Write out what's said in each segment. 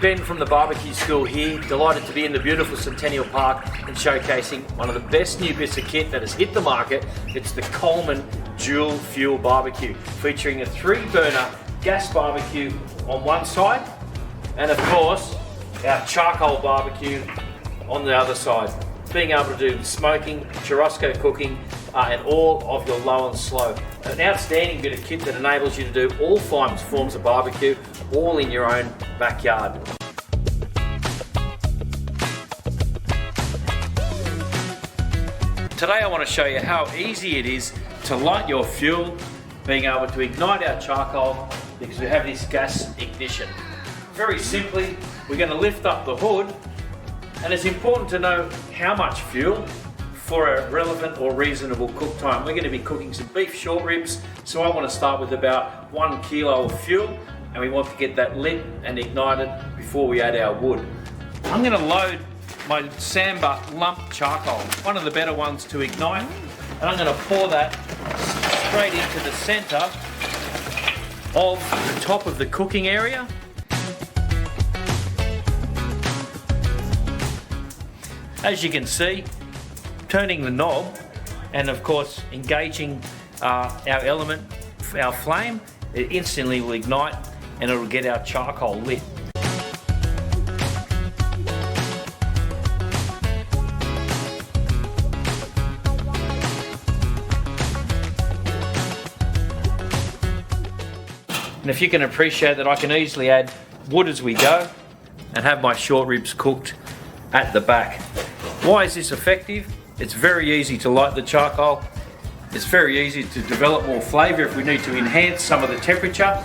Ben from the BBQ School here, delighted to be in the beautiful Centennial Park and showcasing one of the best new bits of kit that has hit the market. It's the Coleman dual fuel barbecue, featuring a 3-burner gas barbecue on one side and of course our charcoal barbecue on the other side. Being able to do smoking, churrasco cooking, and all of your low and slow. An outstanding bit of kit that enables you to do all forms of barbecue, all in your own backyard. Today I want to show you how easy it is to light your fuel, being able to ignite our charcoal because we have this gas ignition. Very simply, we're going to lift up the hood, and it's important to know how much fuel for a relevant or reasonable cook time. We're going to be cooking some beef short ribs, so I want to start with about 1 kilo of fuel, and we want to get that lit and ignited before we add our wood. I'm going to load my Samba lump charcoal, one of the better ones to ignite, and I'm going to pour that straight into the center of the top of the cooking area. As you can see, turning the knob and of course engaging our element, our flame, it instantly will ignite and it will get our charcoal lit. And if you can appreciate that, I can easily add wood as we go and have my short ribs cooked at the back. Why is this effective? It's very easy to light the charcoal. It's very easy to develop more flavour if we need to enhance some of the temperature.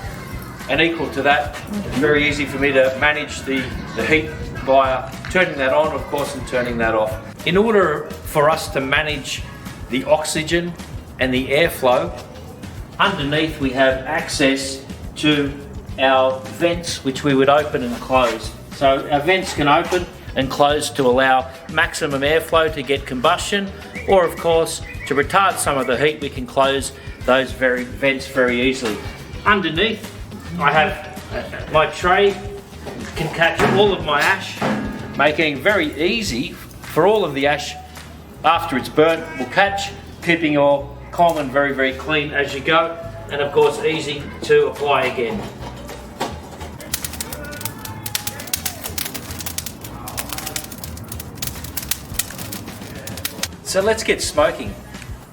And equal to that, it's very easy for me to manage the heat via turning that on, of course, and turning that off. In order for us to manage the oxygen and the airflow, underneath we have access to our vents, which we would open and close. So our vents can open and close to allow maximum airflow to get combustion, or of course to retard some of the heat we can close those vents very easily. Underneath I have my tray, can catch all of my ash, making it very easy for all of the ash after it's burnt will catch, keeping your Coleman very clean as you go, and of course easy to apply again. So let's get smoking.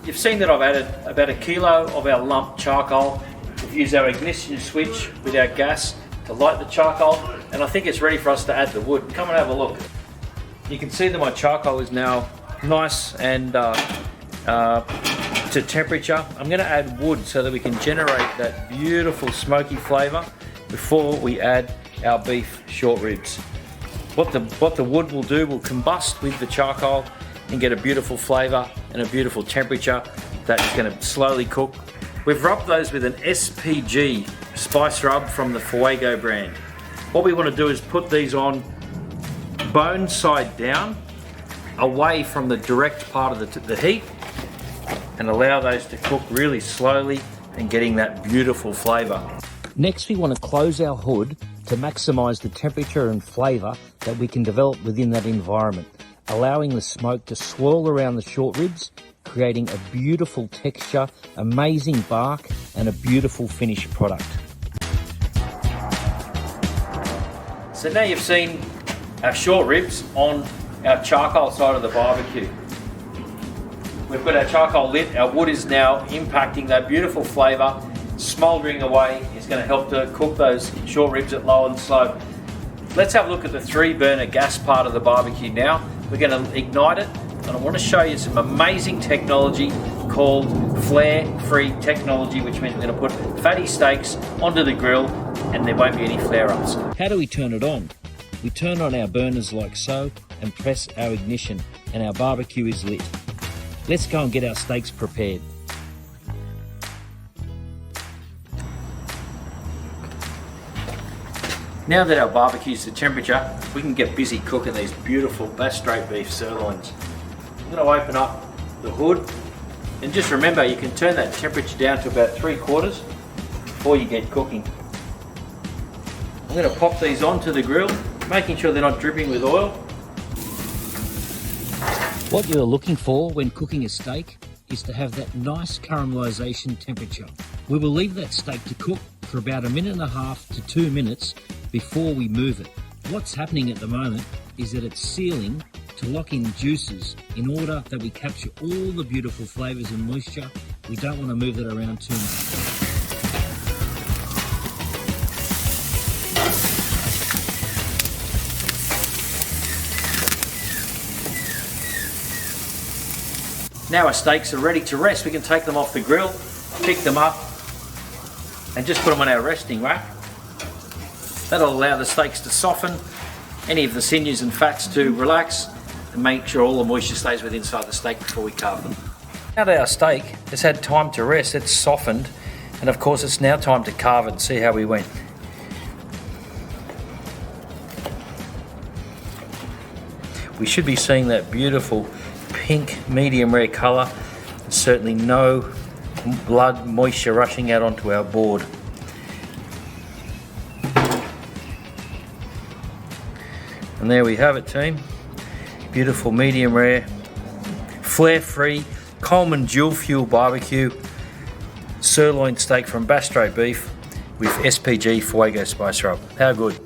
You've seen that I've added about 1 kilo of our lump charcoal. We've used our ignition switch with our gas to light the charcoal, and I think it's ready for us to add the wood. Come and have a look. You can see that my charcoal is now nice and to temperature. I'm going to add wood so that we can generate that beautiful smoky flavour before we add our beef short ribs. What the wood will do will combust with the charcoal and get a beautiful flavour and a beautiful temperature that is going to slowly cook. We've rubbed those with an SPG spice rub from the Fuego brand. What we want to do is put these on bone side down, away from the direct part of the heat, and allow those to cook really slowly and getting that beautiful flavour. Next, we want to close our hood to maximise the temperature and flavour that we can develop within that environment, allowing the smoke to swirl around the short ribs, creating a beautiful texture, amazing bark, and a beautiful finished product. So now you've seen our short ribs on our charcoal side of the barbecue. We've got our charcoal lit, our wood is now impacting that beautiful flavour, smouldering away is going to help to cook those short ribs at low and slow. Let's have a look at the 3-burner gas part of the barbecue now. We're going to ignite it, and I want to show you some amazing technology called flare-free technology, which means we're going to put fatty steaks onto the grill and there won't be any flare-ups. How do we turn it on? We turn on our burners like so and press our ignition, and our barbecue is lit. Let's go and get our steaks prepared. Now that our barbecue's to temperature, we can get busy cooking these beautiful Bass Strait beef sirloins. I'm going to open up the hood, and just remember you can turn that temperature down to about 3/4 before you get cooking. I'm going to pop these onto the grill making sure they're not dripping with oil. What you're looking for when cooking a steak is to have that nice caramelisation temperature. We will leave that steak to cook for about 1.5 to 2 minutes before we move it. What's happening at the moment is that it's sealing to lock in juices in order that we capture all the beautiful flavours and moisture. We don't want to move that around too much. Now our steaks are ready to rest. We can take them off the grill, pick them up, and just put them on our resting rack. That'll allow the steaks to soften, any of the sinews and fats to relax, and make sure all the moisture stays within inside the steak before we carve them. Now that our steak has had time to rest, it's softened, and of course it's now time to carve it and see how we went. We should be seeing that beautiful pink medium rare colour, and certainly no blood moisture rushing out onto our board. And there we have it, team. Beautiful medium rare, flare free Coleman dual fuel barbecue sirloin steak from Bastro beef with SPG Fuego spice rub. How good.